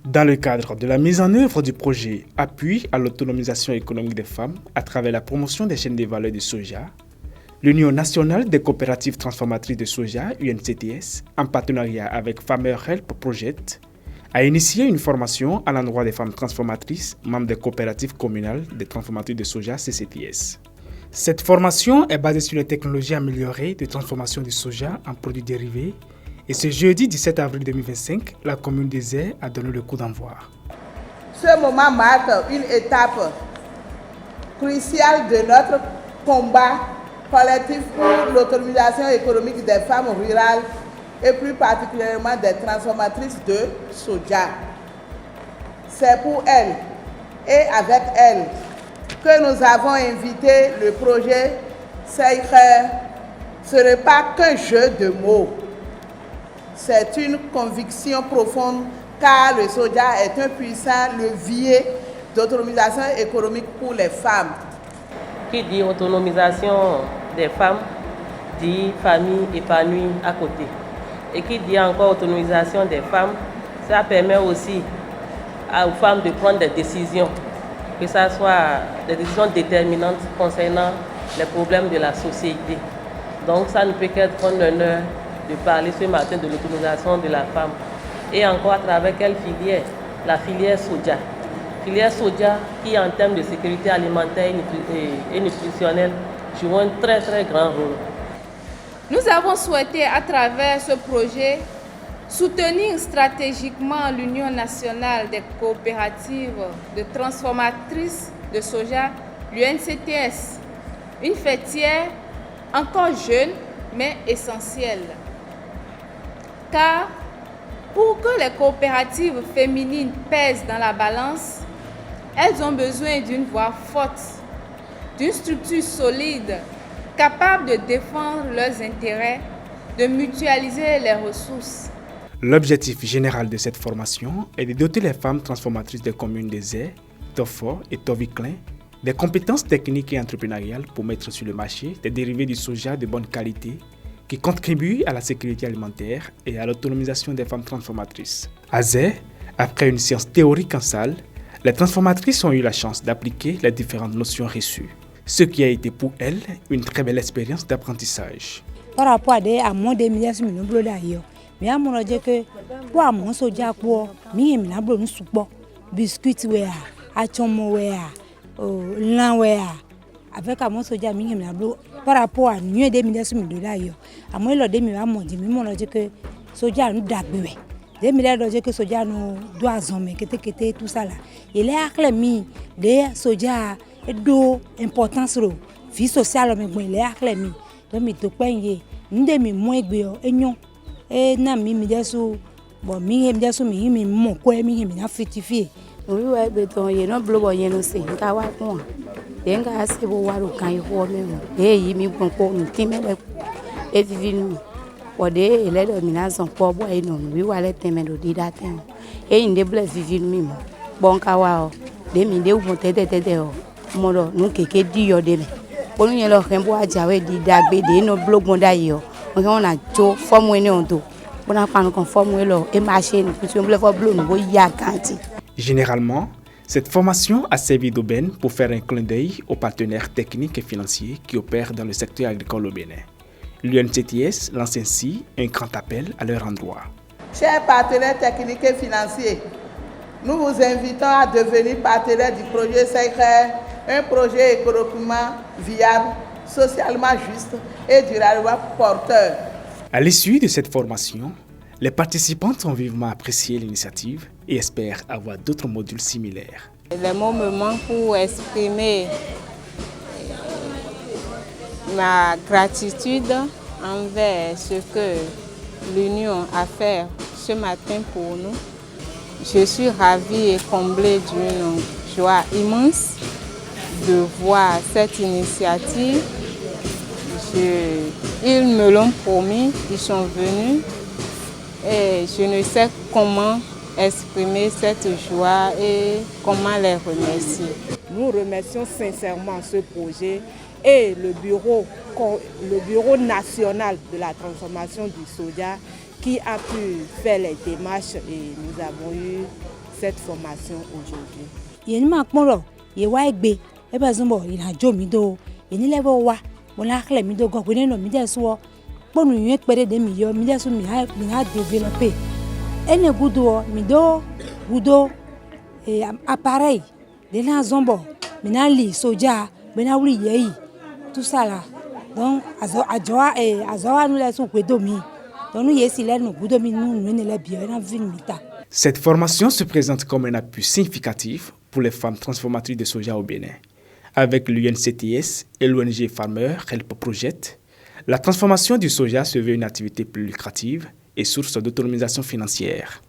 Dans le cadre de la mise en œuvre du projet Appui à l'autonomisation économique des femmes à travers la promotion des chaînes de valeur du soja, l'Union nationale des coopératives transformatrices de soja, UNCTS, en partenariat avec Farmer Help Project, a initié une formation à l'endroit des femmes transformatrices, membres des coopératives communales des transformatrices de soja, CCTS. Cette formation est basée sur les technologies améliorées de transformation du soja en produits dérivés. Et ce jeudi 17 avril 2025, la commune des Airs a donné le coup d'envoi. Ce moment marque une étape cruciale de notre combat collectif pour l'autonomisation économique des femmes rurales et plus particulièrement des transformatrices de soja. C'est pour elles et avec elles que nous avons invité le projet Seikher. Ce n'est pas qu'un jeu de mots. C'est une conviction profonde car le soja est un puissant levier d'autonomisation économique pour les femmes. Qui dit autonomisation des femmes, dit famille épanouie à côté. Et qui dit encore autonomisation des femmes, ça permet aussi aux femmes de prendre des décisions, que ce soit des décisions déterminantes concernant les problèmes de la société. Donc ça ne peut qu'être un honneur de parler ce matin de l'autonomisation de la femme. Et encore à travers quelle filière? La filière soja. Filière soja qui en termes de sécurité alimentaire et nutritionnelle joue un très grand rôle. Nous avons souhaité à travers ce projet soutenir stratégiquement l'Union nationale des coopératives de transformatrices de soja, l'UNCTS, une fêtière encore jeune mais essentielle. Car pour que les coopératives féminines pèsent dans la balance, elles ont besoin d'une voix forte, d'une structure solide, capable de défendre leurs intérêts, de mutualiser les ressources. L'objectif général de cette formation est de doter les femmes transformatrices des communes des Airs, Tofor et Toviklin des compétences techniques et entrepreneuriales pour mettre sur le marché des dérivés du soja de bonne qualité qui contribuent à la sécurité alimentaire et à l'autonomisation des femmes transformatrices. À Zé, après une séance théorique en salle, les transformatrices ont eu la chance d'appliquer les différentes notions reçues, ce qui a été pour elles une très belle expérience d'apprentissage. Par rapport à mon démission, mais à mon dieu que pour mon soja pour mi mi na blo nu supo biscuit wea achomo wea lan wea avec mon soja mi mi na blo par rapport à nu démission yo amo lo de mi wa mo di mi mo dieu que soja nu dagbe we de mi le dieu que soja nu do azon me kete tout ça là il est akle mi de soja do importance ro vie sociale me gbon il est akle mi to mi to penye nde mi mo egbe o enyon e na mi deso bo mi deso mi mo ko mi na fitifie oui ouais beton ye no blobo ye no se nka wa kun e nga se bo wa ro kan yi ho me mo e yi mi gbon ko ni ti me le e vivi mi o de ele do mi na zon po bo e no wi wa le teme do di da ten e inde ble vivi mi mo bon ka wa o de mi de wo tete o mo do nu keke di yo de me onu ye lo ken bo ajawe di dagbe de no blogbon da yo on a jo forme ni on do on a pas qu'on forme lo et machine puis on veut faire bleu no ya kanti. Généralement, cette formation a servi d'aubaine pour faire un clin d'œil aux partenaires techniques et financiers qui opèrent dans le secteur agricole au Bénin. L'UNCTS lance ainsi un grand appel à leur endroit. Chers partenaires techniques et financiers, nous vous invitons à devenir partenaires du projet Seikher, un projet économiquement viable, socialement juste et durablement porteur. À l'issue de cette formation, les participantes ont vivement apprécié l'initiative et espèrent avoir d'autres modules similaires. Les mots me manquent pour exprimer ma gratitude envers ce que l'Union a fait ce matin pour nous. Je suis ravie et comblée d'une joie immense de voir cette initiative. Ils me l'ont promis, ils sont venus et je ne sais comment exprimer cette joie et comment les remercier. Nous remercions sincèrement ce projet et le bureau national de la transformation du soja qui a pu faire les démarches et nous avons eu cette formation aujourd'hui. Il y a appareil, tout ça là. Donc, cette formation se présente comme un appui significatif pour les femmes transformatrices de soja au Bénin. Avec l'UNCTS et l'ONG Farmer Help Project, la transformation du soja se veut une activité plus lucrative et source d'autonomisation financière.